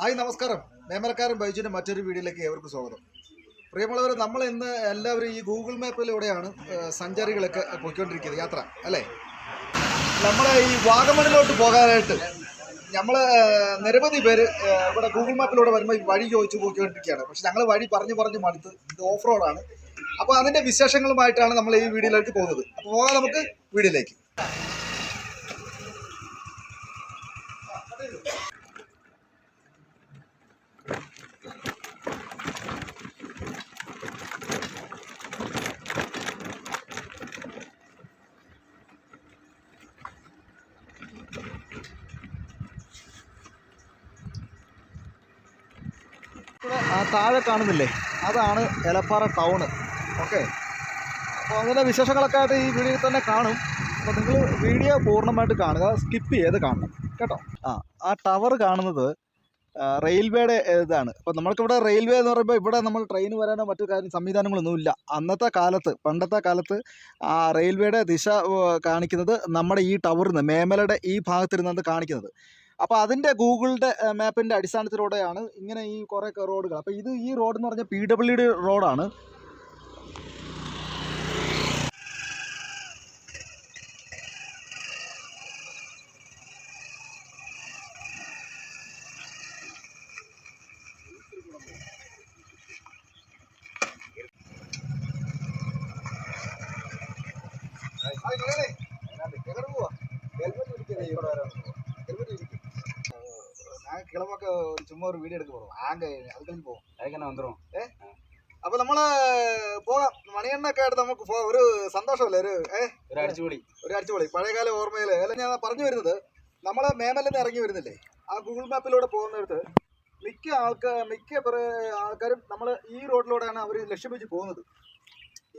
Hi നമസ്കാരം. മേമലക്കാരൻ ബൈജുവിൻ്റെ മറ്റൊരു വീഡിയോയിലേക്ക് ഏവർക്കും സ്വാഗതം. പ്രിയമുള്ളവർ, നമ്മൾ ഇന്ന് എല്ലാവരും ഈ ഗൂഗിൾ മാപ്പിലൂടെയാണ് സഞ്ചാരികളൊക്കെ പോയിക്കൊണ്ടിരിക്കുന്നത്, യാത്ര അല്ലേ. നമ്മൾ ഈ വാഗമണിലോട്ട് പോകാനായിട്ട് നമ്മൾ നിരവധി പേര് ഇവിടെ ഗൂഗിൾ മാപ്പിലൂടെ വരുമ്പോൾ വഴി ചോദിച്ച് പോയിക്കൊണ്ടിരിക്കുകയാണ്. പക്ഷെ ഞങ്ങൾ വഴി പറഞ്ഞു മടുത്ത്, ഇത് ഓഫ് റോഡാണ്. അപ്പോൾ അതിൻ്റെ വിശേഷങ്ങളുമായിട്ടാണ് നമ്മൾ ഈ വീഡിയോയിലേക്ക് പോകുന്നത്. അപ്പോൾ പോകാം നമുക്ക് വീഡിയോയിലേക്ക്. താഴെ കാണുന്നില്ലേ, അതാണ് എലപ്പാറ ടൗണ്. ഓക്കെ, അപ്പോൾ അതിൻ്റെ വിശേഷങ്ങളൊക്കെ ആയിട്ട് ഈ വീഡിയോയിൽ തന്നെ കാണും. അപ്പോൾ നിങ്ങൾ വീഡിയോ പൂർണ്ണമായിട്ട് കാണുക, സ്കിപ്പ് ചെയ്ത് കാണണം കേട്ടോ. ആ ടവർ കാണുന്നത് റെയിൽവേയുടെ ഇതാണ്. അപ്പോൾ നമ്മൾക്കിവിടെ റെയിൽവേ എന്ന് പറയുമ്പോൾ ഇവിടെ നമ്മൾ ട്രെയിൻ വരാനോ മറ്റു സംവിധാനങ്ങളൊന്നുമില്ല. പണ്ടത്തെ കാലത്ത് ആ റെയിൽവേയുടെ ദിശ കാണിക്കുന്നത് നമ്മുടെ ഈ ടവറിൽ നിന്ന്, മേമലയുടെ ഈ ഭാഗത്തിരുന്നത് കാണിക്കുന്നത്. അപ്പോൾ അതിൻ്റെ ഗൂഗിളിൻ്റെ മാപ്പിൻ്റെ അടിസ്ഥാനത്തിലൂടെയാണ് ഇങ്ങനെ ഈ കുറേ റോഡുകൾ. അപ്പോൾ ഈ റോഡ് എന്ന് പറഞ്ഞാൽ PWD റോഡാണ്. கிளம்பக்க சும்மா ஒரு வீடியோ எடுக்க போறோம். ஆங்க அதுக்கு போவோம், அதுக்கு என்ன வந்துடும். അപ്പോൾ നമ്മൾ പോകാം. മണിയെണ്ണൊക്കെ എടുത്ത് നമുക്ക് ഒരു സന്തോഷമല്ലേ, ഒരു അടിച്ചുപൊളി പഴയകാല ഓർമ്മയിൽ. അല്ല, ഞാൻ പറഞ്ഞു വരുന്നത്, നമ്മൾ മേമലിൽ നിന്ന് ഇറങ്ങി വരുന്നില്ലേ, ആ ഗൂഗിൾ മാപ്പിലൂടെ പോകുന്നിടത്ത് മിക്ക ആൾക്കാരും നമ്മൾ ഈ റോഡിലൂടെയാണ് അവർ ലക്ഷ്യം വെച്ച് പോകുന്നത്.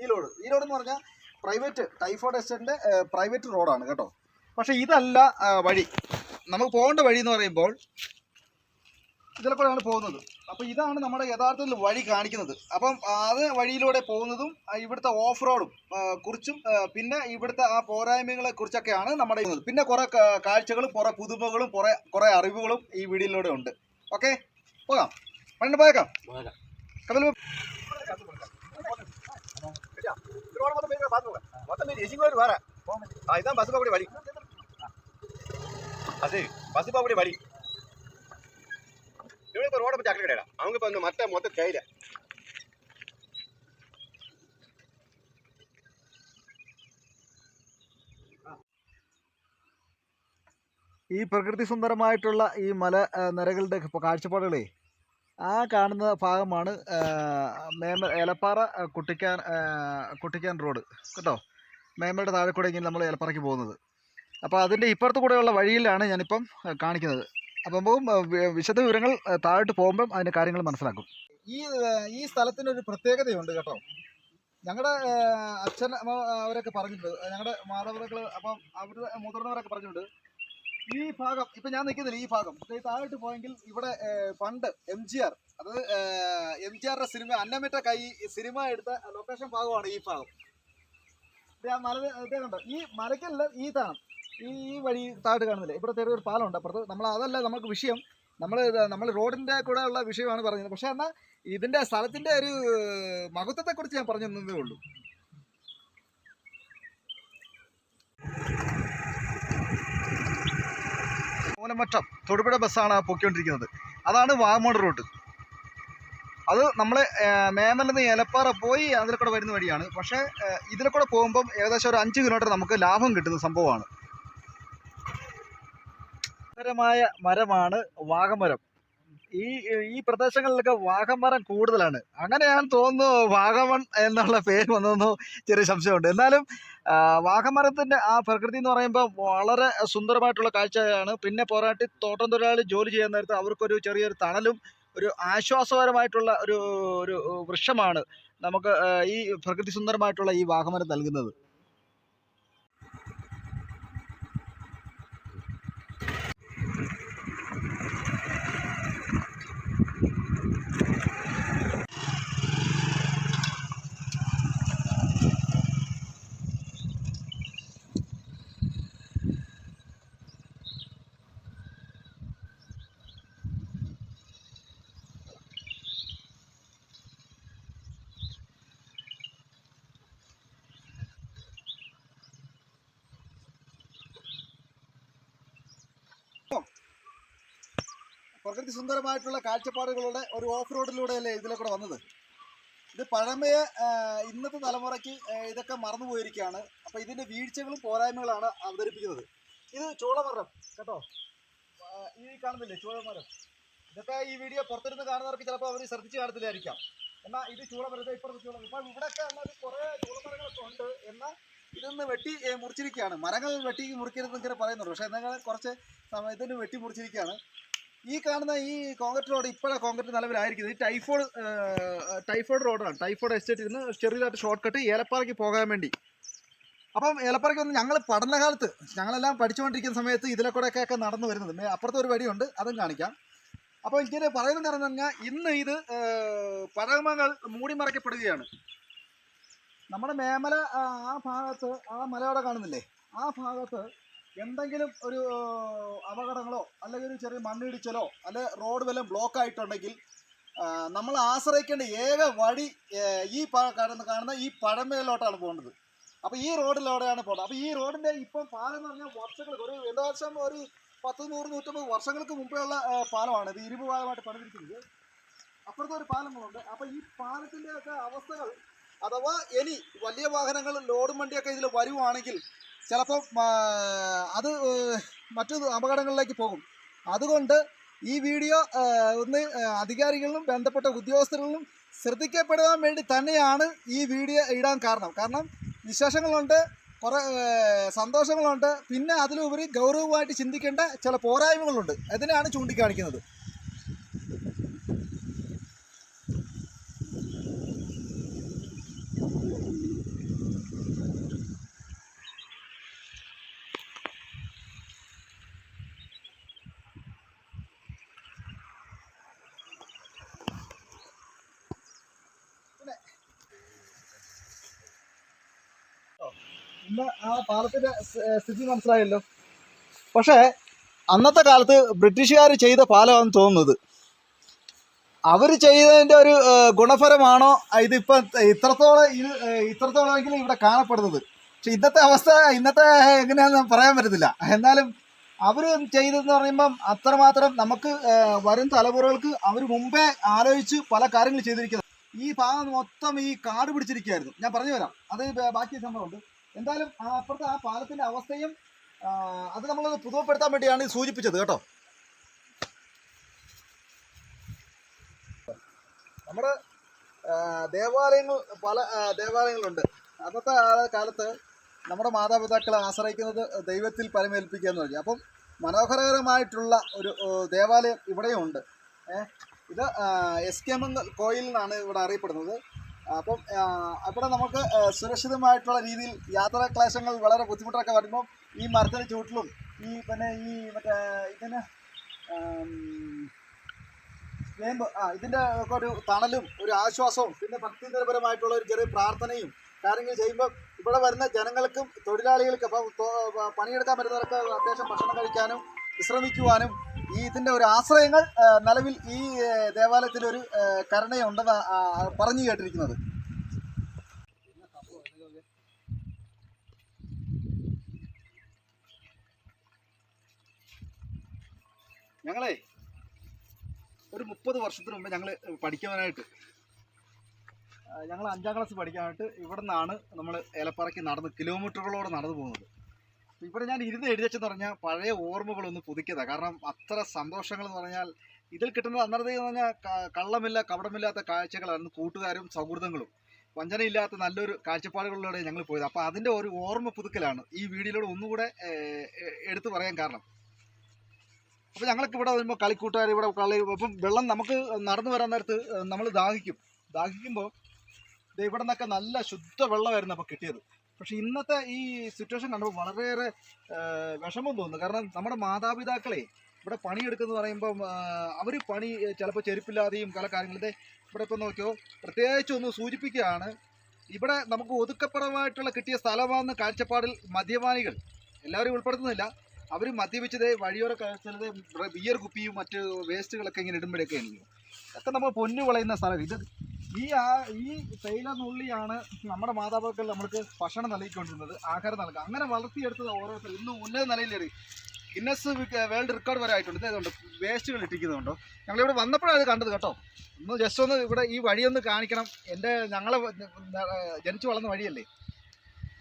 ഈ റോഡ് എന്ന് പറഞ്ഞാൽ ടൈഫോയ്ഡ് എസ്റ്റേറ്റിൻ്റെ പ്രൈവറ്റ് റോഡാണ് കേട്ടോ. പക്ഷേ ഇതല്ല വഴി. നമുക്ക് പോകേണ്ട വഴി എന്ന് പറയുമ്പോൾ ഇതിലൂടെയാണ് പോകുന്നത്. അപ്പോൾ ഇതാണ് നമ്മുടെ യഥാർത്ഥത്തിൽ വഴി കാണിക്കുന്നത്. അപ്പം അത് വഴിയിലൂടെ പോകുന്നതും ഇവിടുത്തെ ഓഫ് റോഡും കുറിച്ചും പിന്നെ ഇവിടുത്തെ ആ പോരായ്മകളെ കുറിച്ചൊക്കെയാണ് നമ്മുടെ ചെയ്യുന്നത്. പിന്നെ കുറേ കാഴ്ചകളും കുറേ പുതുമകളും കുറേ അറിവുകളും ഈ വീഡിയോയിലൂടെ ഉണ്ട്. ഓക്കെ, പോകാം. പണ്ട് പോയേക്കാം. കപ്പൽ இதான் பஸ் போகக்கூடிய வழி. பஸ் போகக்கூடிய வழி. இவனுக்கு ரோட பற்றி அக்கறை கிடையாது. அவங்க இப்போ இந்த மொத்த கையில் ഈ പ്രകൃതി സുന്ദരമായിട്ടുള്ള ഈ മല നിരകളുടെ കാഴ്ചപ്പാടുകളെ ആ കാണുന്ന ഭാഗമാണ് എലപ്പാറ കുട്ടിക്കാൻ റോഡ് കേട്ടോ. മേമലയുടെ താഴെ കൂടെ ഇങ്ങനെ നമ്മൾ എലപ്പാറയ്ക്ക് പോകുന്നത്. അപ്പോൾ അതിൻ്റെ ഇപ്പുറത്ത് കൂടെയുള്ള വഴിയിലാണ് ഞാനിപ്പം കാണിക്കുന്നത്. അപ്പം വിശദ വിവരങ്ങൾ താഴോട്ട് പോകുമ്പം അതിൻ്റെ കാര്യങ്ങൾ മനസ്സിലാക്കും. ഈ സ്ഥലത്തിനൊരു പ്രത്യേകതയുണ്ട് കേട്ടോ. ഞങ്ങളുടെ അച്ഛൻ അവരൊക്കെ പറഞ്ഞിട്ടുണ്ട്, ഞങ്ങളുടെ മാതാപിതാക്കൾ, അപ്പം അവരുടെ മുതിർന്നവരൊക്കെ പറഞ്ഞിട്ടുണ്ട്, ഈ ഭാഗം ഇപ്പം ഞാൻ നിൽക്കുന്നില്ല, ഈ ഭാഗം താഴോട്ട് പോയെങ്കിൽ ഇവിടെ പണ്ട് MGR, അതായത് MGRയുടെ സിനിമ അന്നമിട്ട കൈ സിനിമ എടുത്ത ലൊക്കേഷൻ ഭാഗമാണ് ഈ ഭാഗം. മല കണ്ടോ, ഈ മലക്കല്ല, ഈ താണം ഈ വഴി താഴോട്ട് കാണുന്നില്ല. ഇവിടെ ചെറിയൊരു പാലമുണ്ട് അപ്പുറത്ത്. അതല്ല നമുക്ക് വിഷയം, നമ്മൾ റോഡിൻ്റെ കൂടെ ഉള്ള വിഷയമാണ് പറഞ്ഞത്. പക്ഷേ എന്നാൽ ഇതിൻ്റെ സ്ഥലത്തിൻ്റെ ഒരു മഹത്വത്തെക്കുറിച്ച് ഞാൻ പറഞ്ഞു തന്നതേ ഉള്ളൂ. മൂലമറ്റം തൊടുപുഴ ബസ്സാണ് പൊയ്ക്കൊണ്ടിരിക്കുന്നത്. അതാണ് വാഗമൺ റൂട്ട്. അത് നമ്മൾ മേമലിൽ നിന്ന് എലപ്പാറ പോയി അതിൽ കൂടെ വരുന്ന വഴിയാണ്. പക്ഷേ ഇതിൽ കൂടെ പോകുമ്പം ഏകദേശം ഒരു 5 കിലോമീറ്റർ നമുക്ക് ലാഭം കിട്ടുന്ന സംഭവമാണ്. മരമാണ് വാഗമരം. ഈ പ്രദേശങ്ങളിലൊക്കെ വാഗമരം കൂടുതലാണ്. അങ്ങനെയാണ് തോന്നുന്നു വാഗമൺ എന്നുള്ള പേര് വന്നതെന്നോ ചെറിയ സംശയമുണ്ട്. എന്നാലും വാഗമരത്തിൻ്റെ ആ പ്രകൃതി എന്ന് പറയുമ്പോൾ വളരെ സുന്ദരമായിട്ടുള്ള കാഴ്ചയാണ്. പിന്നെ പോരാട്ടി തോട്ടം തൊഴിലാളി ജോലി ചെയ്യുന്ന നേരത്ത് അവർക്കൊരു ചെറിയൊരു തണലും ഒരു ആശ്വാസപരമായിട്ടുള്ള ഒരു വൃക്ഷമാണ് നമുക്ക് ഈ പ്രകൃതി സുന്ദരമായിട്ടുള്ള ഈ വാഗമരം നൽകുന്നത്. പ്രകൃതി സുന്ദരമായിട്ടുള്ള കാഴ്ചപ്പാടുകളുടെ ഒരു ഓഫ് റോഡിലൂടെയല്ലേ ഇതിലെ കൂടെ വന്നത്. ഇത് പഴമയെ ഇന്നത്തെ തലമുറയ്ക്ക് ഇതൊക്കെ മറന്നു പോയിരിക്കുകയാണ്. അപ്പോൾ ഇതിൻ്റെ വീഴ്ചകളും പോരായ്മകളാണ് അവതരിപ്പിക്കുന്നത്. ഇത് ചൂളമരം കേട്ടോ, ഈ കാണുന്നില്ലേ ചൂളമരം. ഇതൊക്കെ ഈ വീഡിയോ പുറത്തിരുന്ന് കാണുന്നവർക്ക് ചിലപ്പോൾ അവർ ശ്രദ്ധിച്ച് കാണത്തില്ലായിരിക്കാം. എന്നാൽ ഇത് ചൂളമരം, ഇപ്പുറത്ത് ചൂളമരം. ഇപ്പോൾ ഇവിടെയൊക്കെ എന്നാൽ കുറേ ചൂളമരങ്ങളൊക്കെ ഉണ്ട്. എന്നാൽ ഇതൊന്ന് വെട്ടി മുറിച്ചിരിക്കുകയാണ്. മരങ്ങൾ വെട്ടി മുറിക്കരുതെന്നൊക്കെ പറയുന്നുണ്ട്. പക്ഷേ എന്നാൽ കുറച്ച് സമയത്തിന് വെട്ടി മുറിച്ചിരിക്കുകയാണ്. ഈ കാണുന്ന ഈ കോൺക്രീറ്റ് റോഡ് ഇപ്പോഴാണ് കോൺക്രീറ്റ് നിലവിലായിരിക്കുന്നത്. ഈ ടൈഫോയ്ഡ് റോഡാണ്. ടൈഫോയ്ഡ് എസ്റ്റേറ്റിൽ നിന്ന് ചെറിയതായിട്ട് ഷോർട്ട് കട്ട് ഏലപ്പാറയ്ക്ക് പോകാൻ വേണ്ടി. അപ്പം ഏലപ്പാറയ്ക്ക് വന്ന് ഞങ്ങൾ പഠനകാലത്ത് ഞങ്ങളെല്ലാം പഠിച്ചുകൊണ്ടിരിക്കുന്ന സമയത്ത് ഇതിലെ കൂടെയൊക്കെ നടന്നു വരുന്നത്. അപ്പുറത്തെ ഒരു വഴിയുണ്ട്, അതും കാണിക്കാം. അപ്പോൾ ഇങ്ങനെ പറയുന്നത് കാരണം പറഞ്ഞാൽ ഇന്ന് ഇത് പഴമകൾ മൂടിമറയ്ക്കപ്പെടുകയാണ്. നമ്മുടെ മേമല ആ ഭാഗത്ത്, ആ മലയോടെ കാണുന്നില്ലേ, ആ ഭാഗത്ത് എന്തെങ്കിലും ഒരു അപകടങ്ങളോ അല്ലെങ്കിൽ ഒരു ചെറിയ മണ്ണിടിച്ചലോ അല്ലെ റോഡ് വല്ലതും ബ്ലോക്ക് ആയിട്ടുണ്ടെങ്കിൽ നമ്മൾ ആശ്രയിക്കേണ്ട ഏക വഴി ഈ കാണുന്ന ഈ പഴമയിലോട്ടാണ് പോകേണ്ടത്. അപ്പോൾ ഈ റോഡിലൂടെയാണ് പോകുന്നത്. അപ്പോൾ ഈ റോഡിൻ്റെ ഇപ്പം പാലം എന്ന് പറഞ്ഞാൽ വർഷങ്ങൾ ഒരു ഏകദേശം ഒരു 100-150 വർഷങ്ങൾക്ക് മുമ്പേ ഉള്ള പാലമാണ്. ഇത് ഇരുമ്പ് പാലമായിട്ട് പണിതിരിക്കുന്നത്. അപ്പുറത്തെ ഒരു പാലങ്ങളുണ്ട്. അപ്പോൾ ഈ പാലത്തിൻ്റെ ഒക്കെ അവസ്ഥകൾ, അഥവാ ഇനി വലിയ വാഹനങ്ങൾ ലോഡും വണ്ടിയൊക്കെ ഇതിൽ വരുവാണെങ്കിൽ ചിലപ്പോൾ അത് മറ്റു അപകടങ്ങളിലേക്ക് പോകും. അതുകൊണ്ട് ഈ വീഡിയോ ഒന്ന് അധികാരികളിലും ബന്ധപ്പെട്ട ഉദ്യോഗസ്ഥരിലും ശ്രദ്ധിക്കപ്പെടുവാൻ വേണ്ടി തന്നെയാണ് ഈ വീഡിയോ ഇടാൻ കാരണം വിശേഷങ്ങളുണ്ട്, കുറേ സന്തോഷങ്ങളുണ്ട്, പിന്നെ അതിലുപരി ഗൗരവമായിട്ട് ചിന്തിക്കേണ്ട ചില പോരായ്മകളുണ്ട്. അതിനാണ് ചൂണ്ടിക്കാണിക്കുന്നത്. ഇന്ന് ആ പാലത്തിൻ്റെ സ്ഥിതി മനസ്സിലായല്ലോ. പക്ഷേ അന്നത്തെ കാലത്ത് ബ്രിട്ടീഷുകാർ ചെയ്ത പാലമാണെന്ന് തോന്നുന്നത്. അവർ ചെയ്തതിൻ്റെ ഒരു ഗുണഫലമാണോ ഇതിപ്പോൾ ഇത്രത്തോളമെങ്കിലും ഇവിടെ കാണപ്പെടുന്നത്. പക്ഷെ ഇന്നത്തെ അവസ്ഥ എങ്ങനെയാണെന്ന് പറയാൻ പറ്റത്തില്ല. എന്നാലും അവർ ചെയ്തതെന്ന് പറയുമ്പം അത്രമാത്രം നമുക്ക് വരും തലമുറകൾക്ക് അവർ മുമ്പേ ആലോചിച്ച് പല കാര്യങ്ങൾ ചെയ്തിരിക്കുന്നത്. ഈ ഭാഗം മൊത്തം ഈ കാട് പിടിച്ചിരിക്കുകയായിരുന്നു. ഞാൻ പറഞ്ഞു തരാം, അത് ബാക്കി സംഭവമുണ്ട്. എന്തായാലും അപ്പുറത്തെ ആ പാലത്തിൻ്റെ അവസ്ഥയും അത് നമ്മളത് പുതുമപ്പെടുത്താൻ വേണ്ടിയാണ് സൂചിപ്പിച്ചത് കേട്ടോ. നമ്മുടെ ദേവാലയങ്ങൾ, പല ദേവാലയങ്ങളുണ്ട്. അന്നത്തെ കാലത്ത് നമ്മുടെ മാതാപിതാക്കളെ ആശ്രയിക്കുന്നത് ദൈവത്തിൽ പരമേൽപ്പിക്കുക എന്ന് പറഞ്ഞു. അപ്പം മനോഹരകരമായിട്ടുള്ള ഒരു ദേവാലയം ഇവിടെയും ഉണ്ട്. ഇത് എസ്കേമംഗൽ കോയിൽ എന്നാണ് ഇവിടെ അറിയപ്പെടുന്നത്. അപ്പം അവിടെ നമുക്ക് സുരക്ഷിതമായിട്ടുള്ള രീതിയിൽ യാത്രാക്ലേശങ്ങൾ വളരെ ബുദ്ധിമുട്ടൊക്കെ വരുമ്പോൾ ഈ മരത്തിന് ചുവട്ടിലും പിന്നെ ഈ മറ്റേ ഇതിന് ഇതിൻ്റെ ഒക്കെ ഒരു തണലും ഒരു ആശ്വാസവും പിന്നെ ഭക്തിനിരപരമായിട്ടുള്ള ഒരു ചെറിയ പ്രാർത്ഥനയും കാര്യങ്ങൾ ചെയ്യുമ്പോൾ ഇവിടെ വരുന്ന ജനങ്ങൾക്കും തൊഴിലാളികൾക്കും അപ്പം പണിയെടുക്കാൻ വരുന്നവർക്ക് അത്യാവശ്യം ഭക്ഷണം കഴിക്കാനും വിശ്രമിക്കുവാനും ഇതിൻ്റെ ഒരു ആശ്രയങ്ങൾ നിലവിൽ ഈ ദേവാലയത്തിലൊരു കരുണയുണ്ടെന്ന് പറഞ്ഞു കേട്ടിരിക്കുന്നത്. ഞങ്ങളെ ഒരു 30 വർഷത്തിന് മുമ്പ് ഞങ്ങൾ പഠിക്കാനായിട്ട് ഞങ്ങൾ 5ാം ക്ലാസ് പഠിക്കാനായിട്ട് ഇവിടെ നിന്നാണ് നമ്മൾ ഏലപ്പാറയ്ക്ക് കിലോമീറ്ററുകളോടെ നടന്നു പോകുന്നത്. ഇവിടെ ഞാൻ ഇരുന്ന് എഴുതിച്ചെന്ന് പറഞ്ഞാൽ പഴയ ഓർമ്മകളൊന്ന് പുതുക്കിയതാണ്. കാരണം അത്ര സന്തോഷങ്ങൾ എന്ന് പറഞ്ഞാൽ ഇതിൽ കിട്ടുന്നത് അന്നേരത്തെ എന്ന് പറഞ്ഞാൽ കള്ളമില്ല കപടമില്ലാത്ത കാഴ്ചകളായിരുന്നു. കൂട്ടുകാരും സൗഹൃദങ്ങളും വഞ്ചനയില്ലാത്ത നല്ലൊരു കാഴ്ചപ്പാടുകളിലൂടെ ഞങ്ങൾ പോയത്. അപ്പോൾ അതിൻ്റെ ഒരു ഓർമ്മ പുതുക്കലാണ് ഈ വീഡിയോയിലൂടെ ഒന്നുകൂടെ എടുത്തു പറയാൻ കാരണം. അപ്പോൾ ഞങ്ങൾക്ക് ഇവിടെ വരുമ്പോൾ കളിക്കൂട്ടുകാർ ഇവിടെ അപ്പം വെള്ളം നമുക്ക് നടന്നു വരാൻ നേരത്ത് നമ്മൾ ദാഹിക്കുമ്പോൾ ഇവിടെ നിന്നൊക്കെ നല്ല ശുദ്ധ വെള്ളമായിരുന്നു അപ്പോൾ കിട്ടിയത്. പക്ഷേ ഇന്നത്തെ ഈ സിറ്റുവേഷൻ കണ്ടപ്പോൾ വളരെയേറെ വിഷമം തോന്നുന്നു. കാരണം നമ്മുടെ മാതാപിതാക്കളെ ഇവിടെ പണിയെടുക്കുമെന്ന് പറയുമ്പം അവർ പണി ചിലപ്പോൾ ചെരുപ്പില്ലാതെയും പല കാര്യങ്ങളുടെ ഇവിടെ ഇപ്പം നോക്കിയോ പ്രത്യേകിച്ച് ഒന്ന് സൂചിപ്പിക്കുകയാണ്. ഇവിടെ നമുക്ക് ഒതുക്കപ്പുറമായിട്ടുള്ള കിട്ടിയ സ്ഥലമാണെന്ന കാഴ്ചപ്പാടിൽ മദ്യപാനികൾ എല്ലാവരും ഉൾപ്പെടുത്തുന്നില്ല. അവർ മദ്യപിച്ചത് വഴിയോര കാഴ്ചത് ബിയർ കുപ്പിയും മറ്റ് വേസ്റ്റുകളൊക്കെ ഇങ്ങനെ ഇടുമ്പോഴൊക്കെ ആയിരിക്കും. ഇതൊക്കെ നമ്മൾ പൊന്നു വിളയുന്ന സ്ഥലം. ഇത് ഈ തേയിലനുള്ളിയാണ് നമ്മുടെ മാതാപിതാക്കൾ നമ്മൾക്ക് ഭക്ഷണം നൽകിക്കൊണ്ടിരുന്നത്, ആഹാരം നൽകുക. അങ്ങനെ വളർത്തിയെടുത്തത് ഓരോരുത്തർ ഇന്നും ഉന്നത നിലയിലേറി. ഗിന്നസ് വേൾഡ് റെക്കോർഡ് വരെ ആയിട്ടുണ്ട്. ഇതുകൊണ്ട് വേസ്റ്റുകൾ ഇട്ടിരിക്കുന്നുണ്ടോ. ഞങ്ങളിവിടെ വന്നപ്പോഴാണ് അത് കണ്ടത് കേട്ടോ. ഒന്ന് ജസ്റ്റ് ഒന്ന് ഇവിടെ ഈ വഴിയൊന്ന് കാണിക്കണം. ഞങ്ങളെ ജനിച്ചു വളർന്ന വഴിയല്ലേ.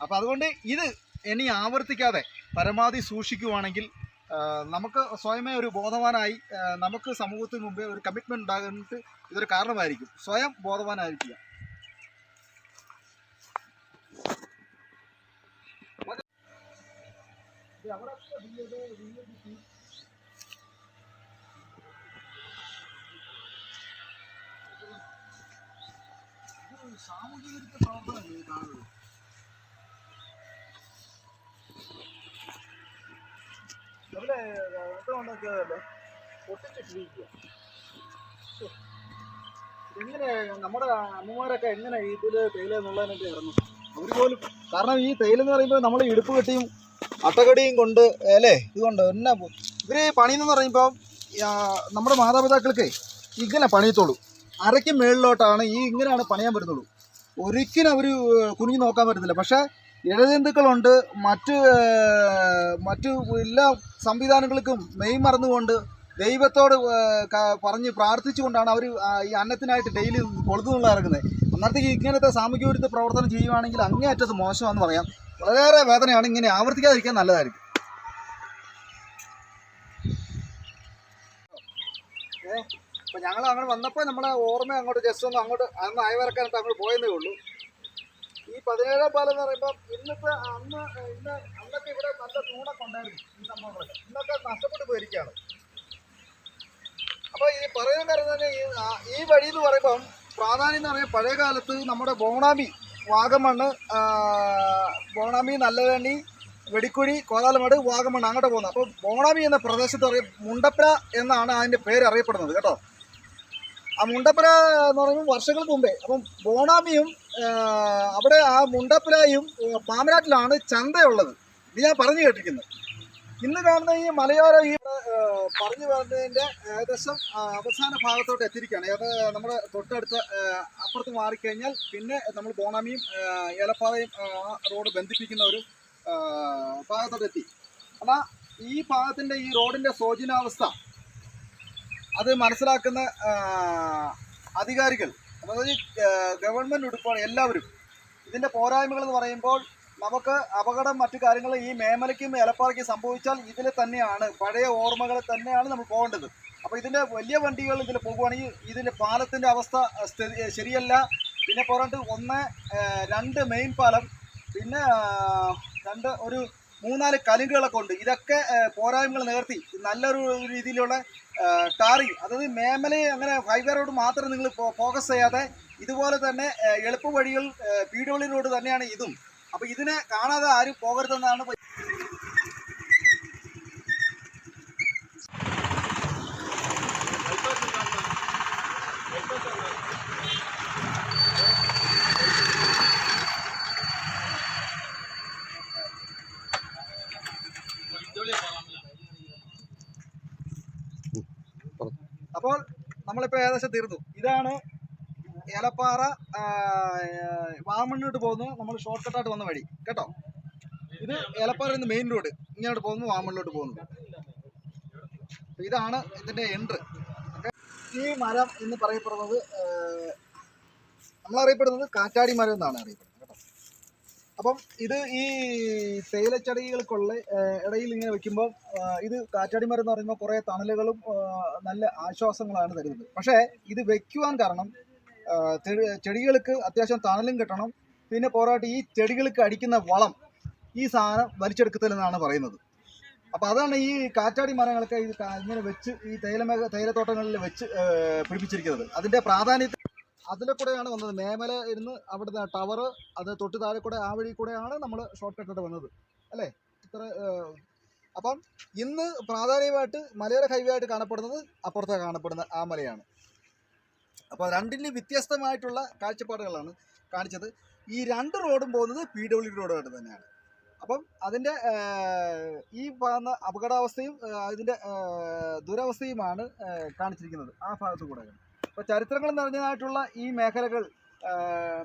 അപ്പോൾ അതുകൊണ്ട് ഇത് ഇനി ആവർത്തിക്കാതെ പരമാവധി സൂക്ഷിക്കുവാണെങ്കിൽ നമുക്ക് സ്വയമേ ഒരു ബോധവാനായി നമുക്ക് സമൂഹത്തിന് മുമ്പേ ഒരു കമ്മിറ്റ്മെൻറ്റ് ഉണ്ടാകുന്നത് ഇതൊരു കാരണമായിരിക്കും. സ്വയം ബോധവാനായിരിക്കുക. സാമൂഹിക പ്രവർത്തനമല്ലേ കാണുന്നത്. അവിടെ ഉണ്ടാക്കിയതല്ലേ പൊട്ടിച്ചിട്ടിരിക്കുക. എങ്ങനെ നമ്മുടെ അമ്മമാരൊക്കെ എങ്ങനെ ഇതിൽ തേയില എന്നുള്ളതിനൊക്കെ ഇറങ്ങും അവർ പോലും. കാരണം ഈ തേയിലെന്ന് പറയുമ്പോൾ നമ്മൾ ഇടുപ്പ് കെട്ടിയും അട്ടകടിയും കൊണ്ട് അല്ലേ ഇതുകൊണ്ട് എന്നാ ഇവർ പണിയെന്ന് പറയുമ്പോൾ നമ്മുടെ മാതാപിതാക്കൾക്ക് ഇങ്ങനെ പണിയത്തുള്ളൂ. അരയ്ക്ക് മേളിലോട്ടാണ് ഇങ്ങനെയാണ് പണിയാൻ പറ്റുന്നുള്ളൂ. ഒരിക്കലും അവർ കുനിഞ്ഞു നോക്കാൻ പറ്റത്തില്ല. പക്ഷേ ഇഴജന്തുക്കളുണ്ട്, മറ്റു എല്ലാ സംവിധാനങ്ങൾക്കും മെയ് മറന്നുകൊണ്ട് ദൈവത്തോട് പറഞ്ഞ് പ്രാർത്ഥിച്ചുകൊണ്ടാണ് അവർ ഈ അന്നത്തിനായിട്ട് ഡെയിലി കൊളുത്തുന്നുള്ള ഇറങ്ങുന്നത്. അന്നേരത്തേക്ക് ഇങ്ങനത്തെ സാമൂഹ്യ വിരുദ്ധ പ്രവർത്തനം ചെയ്യുവാണെങ്കിൽ അങ്ങേയറ്റത്ത് മോശമാണെന്ന് പറയാം. വളരെയേറെ വേദനയാണ്. ഇങ്ങനെ ആവർത്തിക്കാതിരിക്കാൻ നല്ലതായിരിക്കും. അപ്പോൾ ഞങ്ങൾ അങ്ങനെ വന്നപ്പോൾ നമ്മളെ ഓർമ്മ അങ്ങോട്ട് ജസ്റ്റ് ഒന്ന് അങ്ങോട്ട് അന്ന് അയവരക്കാനായിട്ട് അങ്ങോട്ട് പോയെന്നേ ഉള്ളൂ. ഈ 17-ാം പാലം എന്ന് പറയുമ്പോൾ അന്നൊക്കെ ഇവിടെ നല്ല തൂണൊക്കെ ഉണ്ടായിരുന്നു. ഈ സംഭവങ്ങളൊക്കെ ഇന്നൊക്കെ നഷ്ടപ്പെട്ടു പോയിരിക്കുകയാണ്. അപ്പോൾ ഈ പറയുന്ന കാര്യം തന്നെ ഈ വഴി എന്ന് പറയുമ്പം പ്രാധാന്യം എന്ന് പറയുമ്പോൾ പഴയ കാലത്ത് നമ്മുടെ ബോണാമി, വാഗമണ്ണ്, ബോണാമി, നല്ലതണ്ണി, വെടിക്കുഴി, കോതാലമട്, വാഗമണ്ണ് അങ്ങോട്ട് പോകുന്നത്. അപ്പോൾ ബോണാമി എന്ന പ്രദേശത്ത് പറയും മുണ്ടപ്ര എന്നാണ് അതിൻ്റെ പേര് അറിയപ്പെടുന്നത് കേട്ടോ. ആ മുണ്ടപ്ര എന്ന് പറയുമ്പോൾ വർഷങ്ങൾക്ക് മുമ്പേ. അപ്പം ബോണാമിയും അവിടെ ആ മുണ്ടപ്രയും പാമനാട്ടിലാണ് ചന്തയുള്ളത്. ഇത് ഞാൻ പറഞ്ഞു കേട്ടിരിക്കുന്നത്. ഇന്ന് കാണുന്ന ഈ മലയോര ഈ പറഞ്ഞു വരുന്നതിൻ്റെ ഏകദേശം അവസാന ഭാഗത്തോട്ട് എത്തിയിരിക്കുകയാണ്. അത് നമ്മുടെ തൊട്ടടുത്ത് അപ്പുറത്ത് മാറിക്കഴിഞ്ഞാൽ പിന്നെ നമ്മൾ ബോണാമിയും ഏലപ്പാറയും റോഡ് ബന്ധിപ്പിക്കുന്ന ഒരു ഭാഗത്തോട്ട് എത്തി. എന്നാൽ ഈ ഭാഗത്തിൻ്റെ ഈ റോഡിൻ്റെ ശോചനാവസ്ഥ അത് മനസ്സിലാക്കുന്ന അധികാരികൾ, അതായത് ഗവൺമെൻറ് ഉൾപ്പെടെ എല്ലാവരും ഇതിൻ്റെ പോരായ്മകൾ എന്ന് പറയുമ്പോൾ നമുക്ക് അപകടം മറ്റു കാര്യങ്ങൾ ഈ മേമലയ്ക്കും ഏലപ്പാറയ്ക്കും സംഭവിച്ചാൽ ഇതിൽ തന്നെയാണ്, പഴയ ഓർമ്മകളിൽ തന്നെയാണ് നമ്മൾ പോകേണ്ടത്. അപ്പോൾ ഇതിൻ്റെ വലിയ വണ്ടികൾ ഇതിൽ പോകുകയാണെങ്കിൽ ഇതിൻ്റെ പാലത്തിൻ്റെ അവസ്ഥ ശരിയല്ല. പിന്നെ പോരാണ്ട് 2 മെയിൻ പാലം, പിന്നെ ഒരു 3-4 കലുങ്കുകളൊക്കെ ഉണ്ട്. ഇതൊക്കെ പോരായ്മകൾ നികർത്തി നല്ലൊരു രീതിയിലുള്ള ടാറിങ്, അതായത് മേമലയെ അങ്ങനെ ഹൈവേ റോഡ് മാത്രം നിങ്ങൾ ഫോക്കസ് ചെയ്യാതെ ഇതുപോലെ തന്നെ എളുപ്പ വഴികൾ PWD റോഡ് തന്നെയാണ് ഇതും. അപ്പോൾ ഇതിനെ കാണാതെ ആരും പോകരുതെന്നാണ്. അപ്പോൾ നമ്മളിപ്പോൾ ഏകദേശം തീർന്നു. ഇതാണ് ഏലപ്പാറ വാമണ്ണോട്ട് പോകുന്നു. നമ്മൾ ഷോർട്ട് കട്ടായിട്ട് വന്ന വഴി കേട്ടോ. ഇത് ഏലപ്പാറയിൽ നിന്ന് മെയിൻ റോഡ് ഇങ്ങോട്ട് പോകുന്നു, വാമണ്ണിലോട്ട് പോകുന്നു. ഇതാണ് ഇതിൻ്റെ എൻട്രി. ഈ മരം എന്ന് പറയപ്പെടുന്നത് നമ്മളറിയപ്പെടുന്നത് കാറ്റാടി മരം എന്നാണ് അറിയപ്പെടുന്നത് കേട്ടോ. അപ്പം ഇത് ഈ തേയിലച്ചെടികൾക്കുള്ള ഇടയിൽ ഇങ്ങനെ വെക്കുമ്പോൾ ഇത് കാറ്റാടി മരം എന്ന് പറയുമ്പോൾ കുറേ തണലുകളും നല്ല ആശ്വാസങ്ങളാണ് തരുന്നത്. പക്ഷേ ഇത് വെക്കുവാൻ കാരണം ചെടികൾക്ക് അത്യാവശ്യം തണലും കിട്ടണം. പിന്നെ പോരാട്ട് ഈ ചെടികൾക്ക് അടിക്കുന്ന വളം ഈ സാധനം വലിച്ചെടുക്കത്തില്ലെന്നാണ് പറയുന്നത്. അപ്പോൾ അതാണ് ഈ കാറ്റാടി മരങ്ങളൊക്കെ ഇങ്ങനെ വെച്ച് ഈ തേയിലത്തോട്ടങ്ങളിൽ വെച്ച് പിടിപ്പിച്ചിരിക്കുന്നത്. അതിൻ്റെ പ്രാധാന്യത്തിൽ അതിലെ കൂടെയാണ് വന്നത്. മേമല ഇരുന്ന് അവിടുന്ന് ടവർ, അത് തൊട്ട് താഴെ കൂടെ ആ വഴി കൂടെയാണ് നമ്മൾ ഷോർട്ട് കട്ടിട്ട് വന്നത് അല്ലേ. അപ്പം ഇന്ന് പ്രാധാന്യമായിട്ട് മലയോര ഹൈവേ ആയിട്ട് കാണപ്പെടുന്നത് അപ്പുറത്ത് കാണപ്പെടുന്ന ആ മലയാണ്. അപ്പോൾ രണ്ടിന് വ്യത്യസ്തമായിട്ടുള്ള കാഴ്ചപ്പാടുകളാണ് കാണിച്ചത്. ഈ 2 റോഡും പോകുന്നത് PWD റോഡുമായിട്ട് തന്നെയാണ്. അപ്പം അതിൻ്റെ ഈ പറയുന്ന അപകടാവസ്ഥയും അതിൻ്റെ ദുരവസ്ഥയുമാണ് കാണിച്ചിരിക്കുന്നത് ആ ഭാഗത്തു കൂടെയാണ്. അപ്പോൾ ചരിത്രങ്ങൾ നിറഞ്ഞതായിട്ടുള്ള ഈ മേഖലകൾ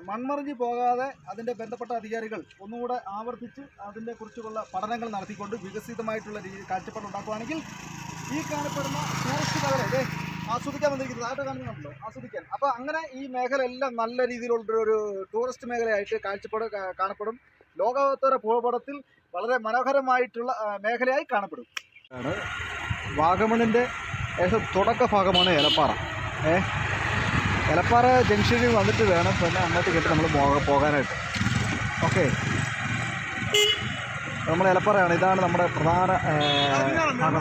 മൺമറിഞ്ഞ് പോകാതെ അതിൻ്റെ ബന്ധപ്പെട്ട അധികാരികൾ ഒന്നുകൂടെ ആവർത്തിച്ച് അതിൻ്റെ കുറിച്ചുള്ള പഠനങ്ങൾ നടത്തിക്കൊണ്ട് വികസിതമായിട്ടുള്ള കാഴ്ചപ്പാട് ഉണ്ടാക്കുകയാണെങ്കിൽ ഈ കാണപ്പെടുന്ന ടൂറിസ്റ്റ് മേഖല ആസ്വദിക്കാൻ വന്നിരിക്കുന്നത് ആയിട്ട് കാണുന്നുണ്ടല്ലോ, ആസ്വദിക്കാൻ. അപ്പോൾ അങ്ങനെ ഈ മേഖല എല്ലാം നല്ല രീതിയിലുള്ളൊരു ടൂറിസ്റ്റ് മേഖലയായിട്ട് കാഴ്ചപ്പാട് കാണപ്പെടും. ലോകോത്തര ഭൂപടത്തിൽ വളരെ മനോഹരമായിട്ടുള്ള മേഖലയായി കാണപ്പെടും. വാഗമണിൻ്റെ ഏകദേശം തുടക്ക ഭാഗമാണ് എലപ്പാറ. എലപ്പാറ ജംഗ്ഷനിൽ വന്നിട്ട് വേണം പിന്നെ അങ്ങോട്ട് കേട്ട് നമ്മൾ പോകാനായിട്ട്. ഓക്കെ, നമ്മൾ എലപ്പാറയാണ്. ഇതാണ് നമ്മുടെ പ്രധാന ഭാഗം.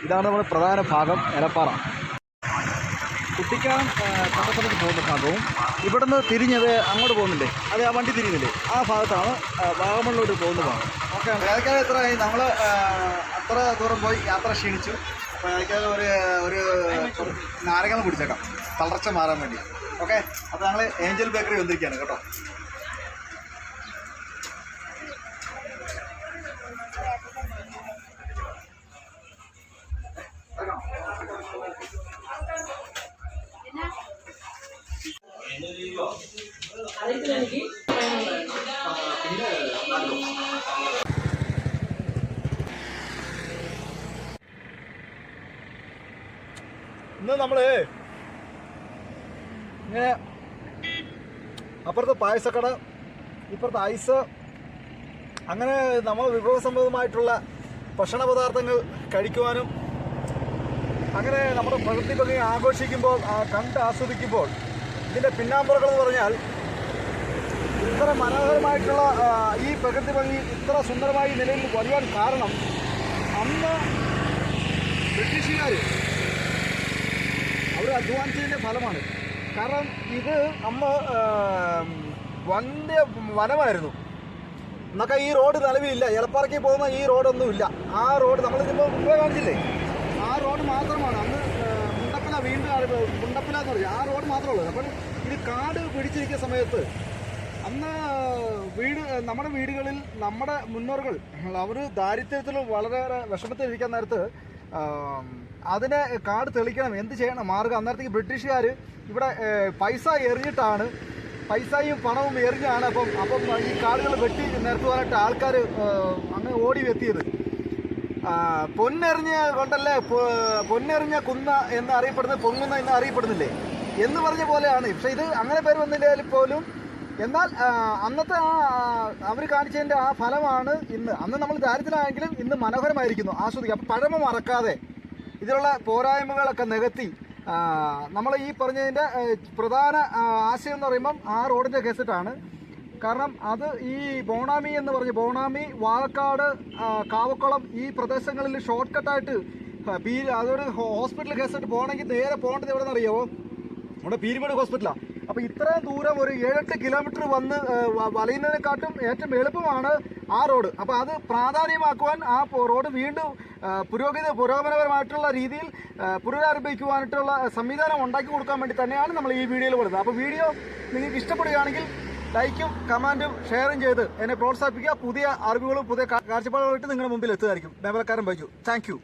ഇതാണ് നമ്മുടെ പ്രധാന ഭാഗം എലപ്പാറ. കുട്ടിക്കാനം കണ്ടപ്പനക്ക് പോകുന്ന ഭാഗവും ഇവിടുന്ന് തിരിഞ്ഞത് അങ്ങോട്ട് പോകുന്നില്ലേ, അത് ആ വണ്ടി തിരിയുന്നില്ലേ, ആ ഭാഗത്താണ് വാഗമണിലോട്ട് പോകുന്ന ഭാഗം. ഓക്കെ, ഏതൊക്കെ എത്രയായി നമ്മൾ അത്ര ദൂരം പോയി യാത്ര ക്ഷീണിച്ചു. അപ്പോൾ എനിക്ക് ഒരു നാരങ്ങൾ പിടിച്ചേക്കാം തളർച്ച മാറാൻ വേണ്ടി. ഓക്കെ, അപ്പോൾ ഞങ്ങൾ ഏഞ്ചൽ ബേക്കറി വന്നിരിക്കുകയാണ് കേട്ടോ. ഇന്ന് നമ്മൾ ഇങ്ങനെ അപ്പുറത്ത് പായസക്കട, ഇപ്പുറത്ത് ഐസ്, അങ്ങനെ നമ്മൾ വിഭവസമൃദ്ധമായിട്ടുള്ള ഭക്ഷണ പദാർത്ഥങ്ങൾ കഴിക്കുവാനും അങ്ങനെ നമ്മുടെ പ്രകൃതി ഭംഗി ആഘോഷിക്കുമ്പോൾ കണ്ട് ആസ്വദിക്കുമ്പോൾ ഇതിൻ്റെ പിന്നാമ്പുറകൾ എന്ന് പറഞ്ഞാൽ ഇത്ര മനോഹരമായിട്ടുള്ള ഈ പ്രകൃതി ഭംഗി ഇത്ര സുന്ദരമായി നിലയിൽ വരുവാൻ കാരണം അന്ന് ബ്രിട്ടീഷുകാർ അവർ അധ്വാനിച്ചതിൻ്റെ ഫലമാണ്. കാരണം ഇത് അന്ന് വലിയ വനമായിരുന്നു. എന്നൊക്കെ ഈ റോഡ് നിലവിലില്ല. എലപ്പാറയ്ക്ക് പോകുന്ന ഈ റോഡൊന്നുമില്ല. ആ റോഡ് നമ്മളിതിപ്പോൾ മുമ്പേ കാണിച്ചില്ലേ, ആ റോഡ് മാത്രമാണ്. അന്ന് മുണ്ടപ്പല മുണ്ടപ്പല എന്ന് പറഞ്ഞാൽ ആ റോഡ് മാത്രമേ ഉള്ളൂ. അപ്പോൾ ഇത് കാട് പിടിച്ചിരിക്കുന്ന സമയത്ത് അന്ന് നമ്മുടെ വീടുകളിൽ നമ്മുടെ മുന്നോറുകൾ അവർ ദാരിദ്ര്യത്തിൽ വളരെയേറെ വിഷമത്തിലിരിക്കാൻ നേരത്ത് അതിനെ കാട് തെളിക്കണം, എന്ത് ചെയ്യണം മാർഗം. അന്നേരത്തേക്ക് ബ്രിട്ടീഷുകാർ ഇവിടെ പൈസയും പണവും എറിഞ്ഞാണ് അപ്പം ഈ കാടുകൾ വെട്ടി നിരത്തുവാനായിട്ട് ആൾക്കാർ അങ്ങ് ഓടി എത്തിയത്. പൊന്നെറിഞ്ഞ കൊണ്ടല്ലേ പൊന്നെറിഞ്ഞ കുന്ന എന്ന് അറിയപ്പെടുന്നത് പൊങ്ങുന്ന എന്ന് അറിയപ്പെടുന്നില്ലേ എന്ന് പറഞ്ഞ പോലെയാണ്. പക്ഷെ ഇത് അങ്ങനെ പേര് വന്നില്ലെങ്കിൽ പോലും എന്നാൽ അന്നത്തെ അവർ കാണിച്ചതിൻ്റെ ആ ഫലമാണ് ഇന്ന്. അന്ന് നമ്മൾ ദാരിദ്ര്യമായെങ്കിലും ഇന്ന് മനോഹരമായിരിക്കുന്നു, ആസ്വദിക്കുക. അപ്പം പഴമ മറക്കാതെ ഇതിലുള്ള പോരായ്മകളൊക്കെ നികത്തി നമ്മൾ ഈ പറഞ്ഞതിൻ്റെ പ്രധാന ആശയം എന്ന് പറയുമ്പം ആ റോഡിൻ്റെ കേസിട്ടാണ്. കാരണം അത് ഈ ബോണാമി എന്ന് പറഞ്ഞ് ബോണാമി, വാഴക്കാട്, കാവക്കുളം ഈ പ്രദേശങ്ങളിൽ ഷോർട്ട് കട്ടായിട്ട് അതൊരു ഹോസ്പിറ്റൽ കേസായിട്ട് പോകണമെങ്കിൽ നേരെ പോകേണ്ടത് എവിടെ നിന്നറിയാമോ? നമ്മുടെ പീരുമേട് ഹോസ്പിറ്റലാണ്. അപ്പോൾ ഇത്രയും ദൂരം ഒരു 7-8 കിലോമീറ്റർ വന്ന് വലയുന്നതിനെക്കാട്ടും ഏറ്റവും എളുപ്പമാണ് ആ റോഡ്. അപ്പോൾ അത് പ്രാധാന്യമാക്കുവാൻ ആ റോഡ് വീണ്ടും പുരോഗമനപരമായിട്ടുള്ള രീതിയിൽ പുനരാരംഭിക്കുവാനായിട്ടുള്ള സംവിധാനം ഉണ്ടാക്കി കൊടുക്കാൻ വേണ്ടി തന്നെയാണ് നമ്മൾ ഈ വീഡിയോയിൽ കൊടുത്തത്. അപ്പോൾ വീഡിയോ നിങ്ങൾക്ക് ഇഷ്ടപ്പെടുകയാണെങ്കിൽ ലൈക്കും കമൻറ്റും ഷെയറും ചെയ്ത് എന്നെ പ്രോത്സാഹിപ്പിക്കുക. പുതിയ അറിവുകളും പുതിയ കാഴ്ചപ്പാടുകളായിട്ട് നിങ്ങളുടെ മുമ്പിൽ എത്തുമായിരിക്കും. മേഖലക്കാരൻ ബൈജു. Thank U.